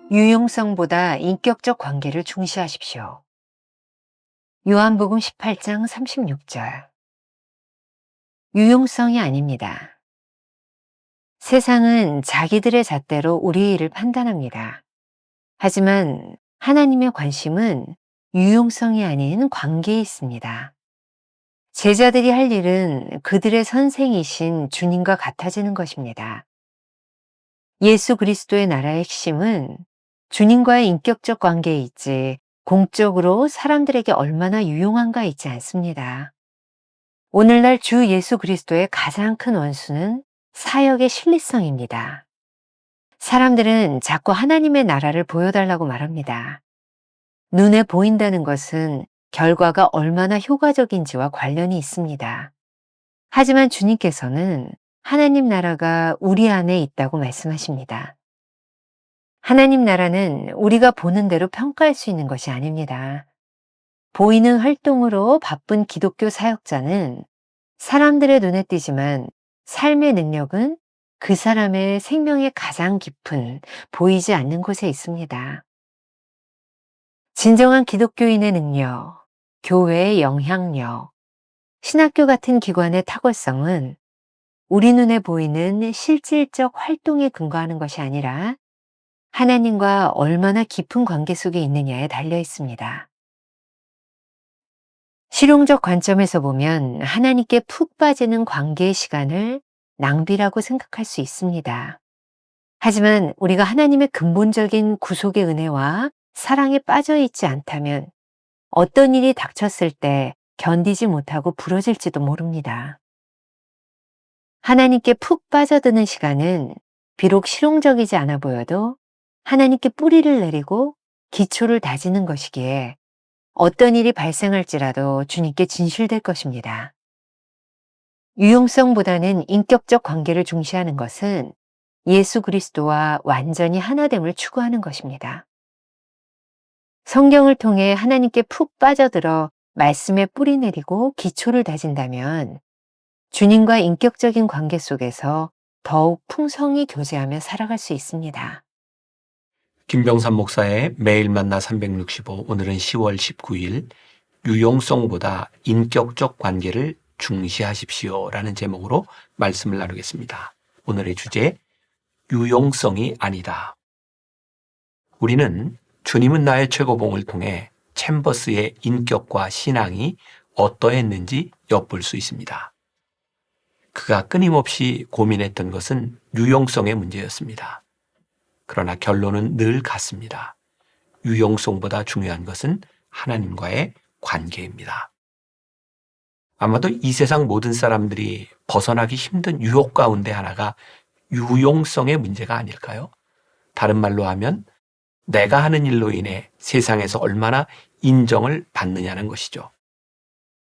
유용성보다 인격적 관계를 중시하십시오. 요한복음 18장 36절. 유용성이 아닙니다. 세상은 자기들의 잣대로 우리의 일을 판단합니다. 하지만 하나님의 관심은 유용성이 아닌 관계에 있습니다. 제자들이 할 일은 그들의 선생이신 주님과 같아지는 것입니다. 예수 그리스도의 나라의 핵심은 주님과의 인격적 관계에 있지 공적으로 사람들에게 얼마나 유용한가 있지 않습니다. 오늘날 주 예수 그리스도의 가장 큰 원수는 사역의 신리성입니다. 사람들은 자꾸 하나님의 나라를 보여달라고 말합니다. 눈에 보인다는 것은 결과가 얼마나 효과적인지와 관련이 있습니다. 하지만 주님께서는 하나님 나라가 우리 안에 있다고 말씀하십니다. 하나님 나라는 우리가 보는 대로 평가할 수 있는 것이 아닙니다. 보이는 활동으로 바쁜 기독교 사역자는 사람들의 눈에 띄지만 삶의 능력은 그 사람의 생명의 가장 깊은 보이지 않는 곳에 있습니다. 진정한 기독교인의 능력, 교회의 영향력, 신학교 같은 기관의 탁월성은 우리 눈에 보이는 실질적 활동에 근거하는 것이 아니라 하나님과 얼마나 깊은 관계 속에 있느냐에 달려 있습니다. 실용적 관점에서 보면 하나님께 푹 빠지는 관계의 시간을 낭비라고 생각할 수 있습니다. 하지만 우리가 하나님의 근본적인 구속의 은혜와 사랑에 빠져 있지 않다면 어떤 일이 닥쳤을 때 견디지 못하고 부러질지도 모릅니다. 하나님께 푹 빠져드는 시간은 비록 실용적이지 않아 보여도 하나님께 뿌리를 내리고 기초를 다지는 것이기에 어떤 일이 발생할지라도 주님께 진실될 것입니다. 유용성보다는 인격적 관계를 중시하는 것은 예수 그리스도와 완전히 하나됨을 추구하는 것입니다. 성경을 통해 하나님께 푹 빠져들어 말씀에 뿌리 내리고 기초를 다진다면 주님과 인격적인 관계 속에서 더욱 풍성히 교제하며 살아갈 수 있습니다. 김병삼 목사의 매일 만나 365, 오늘은 10월 19일 유용성보다 인격적 관계를 중시하십시오 라는 제목으로 말씀을 나누겠습니다. 오늘의 주제, 유용성이 아니다. 우리는 주님은 나의 최고봉을 통해 챔버스의 인격과 신앙이 어떠했는지 엿볼 수 있습니다. 그가 끊임없이 고민했던 것은 유용성의 문제였습니다. 그러나 결론은 늘 같습니다. 유용성보다 중요한 것은 하나님과의 관계입니다. 아마도 이 세상 모든 사람들이 벗어나기 힘든 유혹 가운데 하나가 유용성의 문제가 아닐까요? 다른 말로 하면 내가 하는 일로 인해 세상에서 얼마나 인정을 받느냐는 것이죠.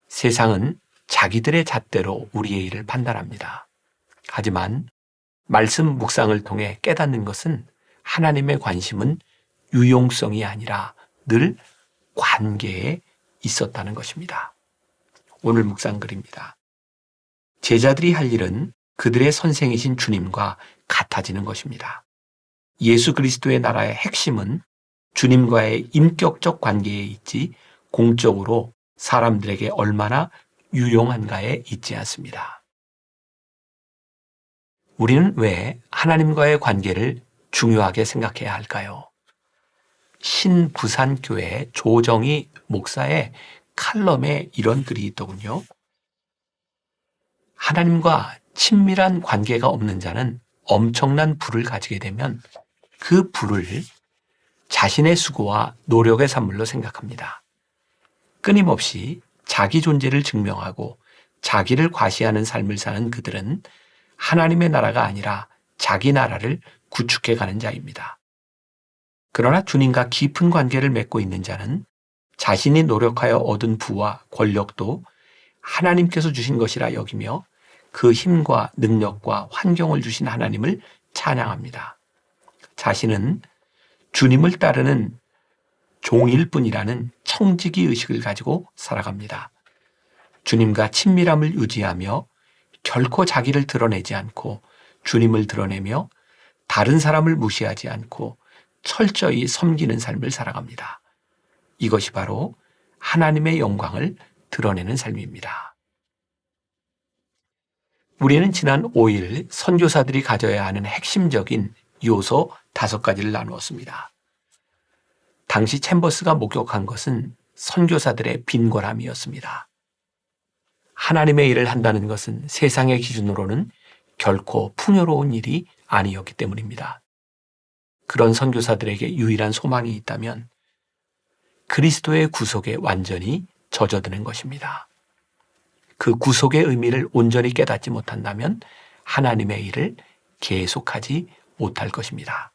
세상은 자기들의 잣대로 우리의 일을 판단합니다. 하지만 말씀 묵상을 통해 깨닫는 것은 하나님의 관심은 유용성이 아니라 늘 관계에 있었다는 것입니다. 오늘 묵상글입니다. 제자들이 할 일은 그들의 선생이신 주님과 같아지는 것입니다. 예수 그리스도의 나라의 핵심은 주님과의 인격적 관계에 있지 공적으로 사람들에게 얼마나 유용한가에 있지 않습니다. 우리는 왜 하나님과의 관계를 중요하게 생각해야 할까요? 신부산교회 조정희 목사의 칼럼에 이런 글이 있더군요. 하나님과 친밀한 관계가 없는 자는 엄청난 부를 가지게 되면 그 부를 자신의 수고와 노력의 산물로 생각합니다. 끊임없이 자기 존재를 증명하고 자기를 과시하는 삶을 사는 그들은 하나님의 나라가 아니라 자기 나라를 구축해가는 자입니다. 그러나 주님과 깊은 관계를 맺고 있는 자는 자신이 노력하여 얻은 부와 권력도 하나님께서 주신 것이라 여기며 그 힘과 능력과 환경을 주신 하나님을 찬양합니다. 자신은 주님을 따르는 종일 뿐이라는 청지기 의식을 가지고 살아갑니다. 주님과 친밀함을 유지하며 결코 자기를 드러내지 않고 주님을 드러내며 다른 사람을 무시하지 않고 철저히 섬기는 삶을 살아갑니다. 이것이 바로 하나님의 영광을 드러내는 삶입니다. 우리는 지난 5일 선교사들이 가져야 하는 핵심적인 요소 5가지를 나누었습니다. 당시 챔버스가 목격한 것은 선교사들의 빈곤함이었습니다. 하나님의 일을 한다는 것은 세상의 기준으로는 결코 풍요로운 일이 아니었기 때문입니다. 그런 선교사들에게 유일한 소망이 있다면 그리스도의 구속에 완전히 젖어드는 것입니다. 그 구속의 의미를 온전히 깨닫지 못한다면 하나님의 일을 계속하지 못할 것입니다.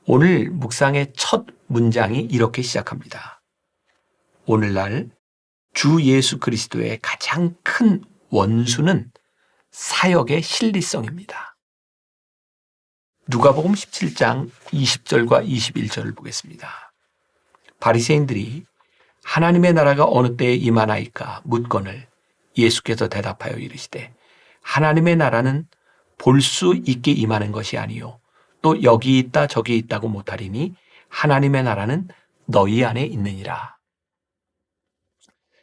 오늘 묵상의 첫 문장이 이렇게 시작합니다. 오늘날 주 예수 그리스도의 가장 큰 원수는 사역의 실리성입니다. 누가복음 17장 20절과 21절을 보겠습니다. 바리새인들이 하나님의 나라가 어느 때에 임하나이까 묻거늘 예수께서 대답하여 이르시되 하나님의 나라는 볼 수 있게 임하는 것이 아니요 또 여기 있다 저기 있다고 못하리니 하나님의 나라는 너희 안에 있느니라.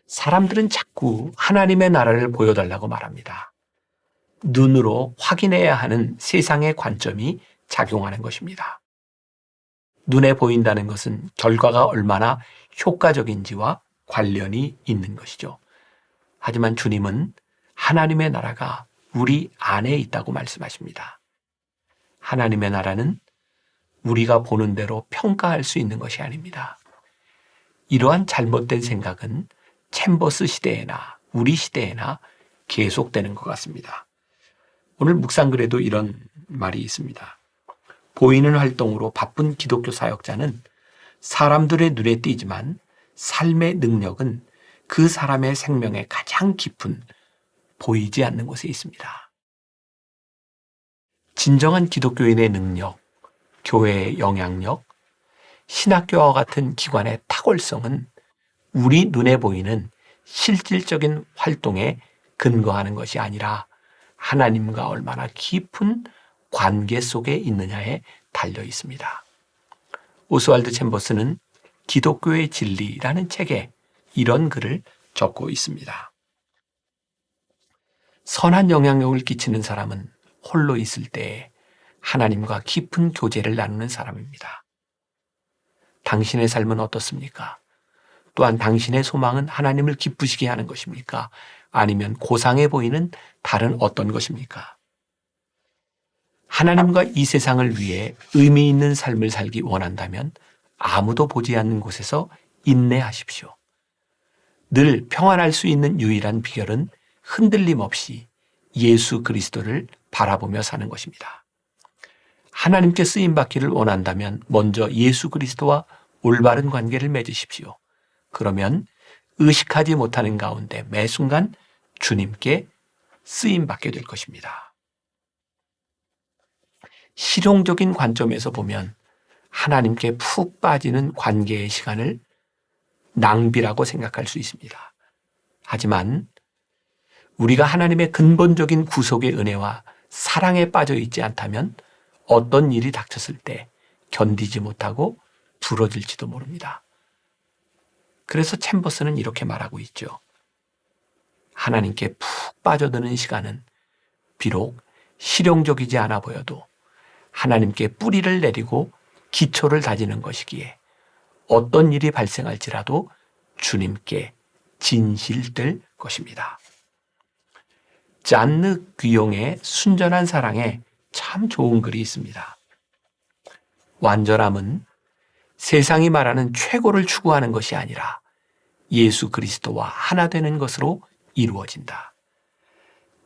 사람들은 자꾸 하나님의 나라를 보여달라고 말합니다. 눈으로 확인해야 하는 세상의 관점이 작용하는 것입니다. 눈에 보인다는 것은 결과가 얼마나 효과적인지와 관련이 있는 것이죠. 하지만 주님은 하나님의 나라가 우리 안에 있다고 말씀하십니다. 하나님의 나라는 우리가 보는 대로 평가할 수 있는 것이 아닙니다. 이러한 잘못된 생각은 챔버스 시대에나 우리 시대에나 계속되는 것 같습니다. 오늘 묵상글에도 이런 말이 있습니다. 보이는 활동으로 바쁜 기독교 사역자는 사람들의 눈에 띄지만 삶의 능력은 그 사람의 생명의 가장 깊은 보이지 않는 곳에 있습니다. 진정한 기독교인의 능력, 교회의 영향력, 신학교와 같은 기관의 탁월성은 우리 눈에 보이는 실질적인 활동에 근거하는 것이 아니라 하나님과 얼마나 깊은 관계 속에 있느냐에 달려 있습니다. 오스왈드 챔버스는 기독교의 진리라는 책에 이런 글을 적고 있습니다. 선한 영향력을 끼치는 사람은 홀로 있을 때에 하나님과 깊은 교제를 나누는 사람입니다. 당신의 삶은 어떻습니까? 또한 당신의 소망은 하나님을 기쁘시게 하는 것입니까? 아니면 고상해 보이는 다른 어떤 것입니까? 하나님과 이 세상을 위해 의미 있는 삶을 살기 원한다면 아무도 보지 않는 곳에서 인내하십시오. 늘 평안할 수 있는 유일한 비결은 흔들림 없이 예수 그리스도를 바라보며 사는 것입니다. 하나님께 쓰임받기를 원한다면 먼저 예수 그리스도와 올바른 관계를 맺으십시오. 그러면 의식하지 못하는 가운데 매 순간 주님께 쓰임받게 될 것입니다. 실용적인 관점에서 보면 하나님께 푹 빠지는 관계의 시간을 낭비라고 생각할 수 있습니다. 하지만 우리가 하나님의 근본적인 구속의 은혜와 사랑에 빠져 있지 않다면 어떤 일이 닥쳤을 때 견디지 못하고 부러질지도 모릅니다. 그래서 챔버스는 이렇게 말하고 있죠. 하나님께 푹 빠져드는 시간은 비록 실용적이지 않아 보여도 하나님께 뿌리를 내리고 기초를 다지는 것이기에 어떤 일이 발생할지라도 주님께 진실될 것입니다. 잔느 귀용의 순전한 사랑에 참 좋은 글이 있습니다. 완전함은 세상이 말하는 최고를 추구하는 것이 아니라 예수 그리스도와 하나 되는 것으로 이루어진다.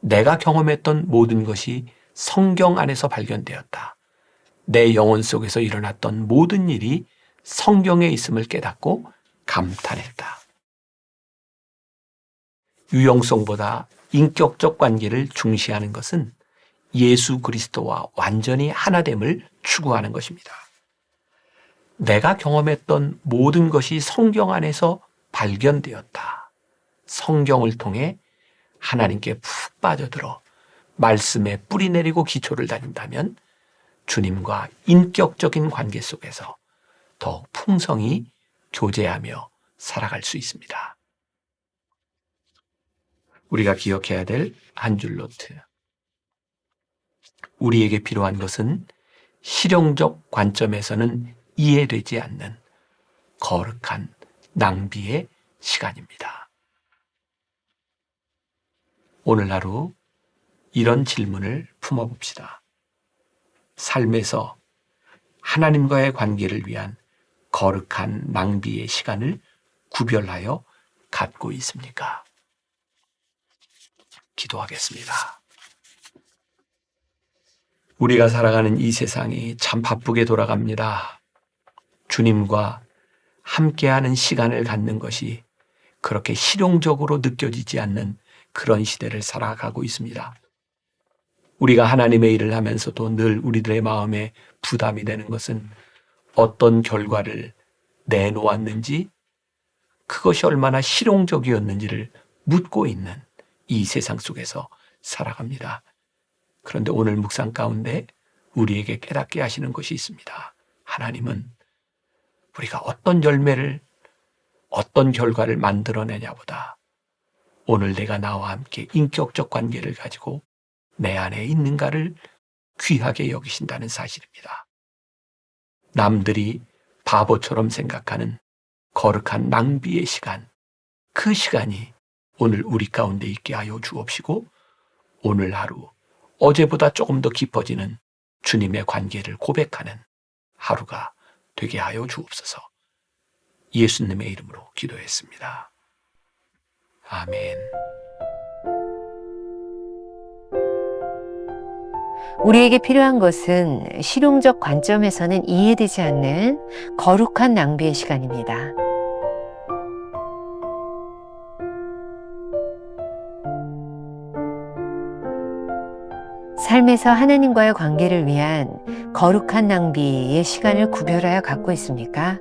내가 경험했던 모든 것이 성경 안에서 발견되었다. 내 영혼 속에서 일어났던 모든 일이 성경에 있음을 깨닫고 감탄했다. 유용성보다 인격적 관계를 중시하는 것은 예수 그리스도와 완전히 하나됨을 추구하는 것입니다. 내가 경험했던 모든 것이 성경 안에서 발견되었다. 성경을 통해 하나님께 푹 빠져들어 말씀에 뿌리 내리고 기초를 다진다면 주님과 인격적인 관계 속에서 더욱 풍성히 교제하며 살아갈 수 있습니다. 우리가 기억해야 될 한 줄 노트. 우리에게 필요한 것은 실용적 관점에서는 이해되지 않는 거룩한 낭비의 시간입니다. 오늘 하루 이런 질문을 품어봅시다. 삶에서 하나님과의 관계를 위한 거룩한 낭비의 시간을 구별하여 갖고 있습니까? 기도하겠습니다. 우리가 살아가는 이 세상이 참 바쁘게 돌아갑니다. 주님과 함께하는 시간을 갖는 것이 그렇게 실용적으로 느껴지지 않는 그런 시대를 살아가고 있습니다. 우리가 하나님의 일을 하면서도 늘 우리들의 마음에 부담이 되는 것은 어떤 결과를 내놓았는지, 그것이 얼마나 실용적이었는지를 묻고 있는 이 세상 속에서 살아갑니다. 그런데 오늘 묵상 가운데 우리에게 깨닫게 하시는 것이 있습니다. 하나님은 우리가 어떤 열매를, 어떤 결과를 만들어내냐보다 오늘 내가 나와 함께 인격적 관계를 가지고 내 안에 있는가를 귀하게 여기신다는 사실입니다. 남들이 바보처럼 생각하는 거룩한 낭비의 시간, 그 시간이 오늘 우리 가운데 있게 하여 주옵시고, 오늘 하루 어제보다 조금 더 깊어지는 주님의 관계를 고백하는 하루가 되게 하여 주옵소서. 예수님의 이름으로 기도했습니다. 아멘. 우리에게 필요한 것은 실용적 관점에서는 이해되지 않는 거룩한 낭비의 시간입니다. 삶에서 하나님과의 관계를 위한 거룩한 낭비의 시간을 구별하여 갖고 있습니까?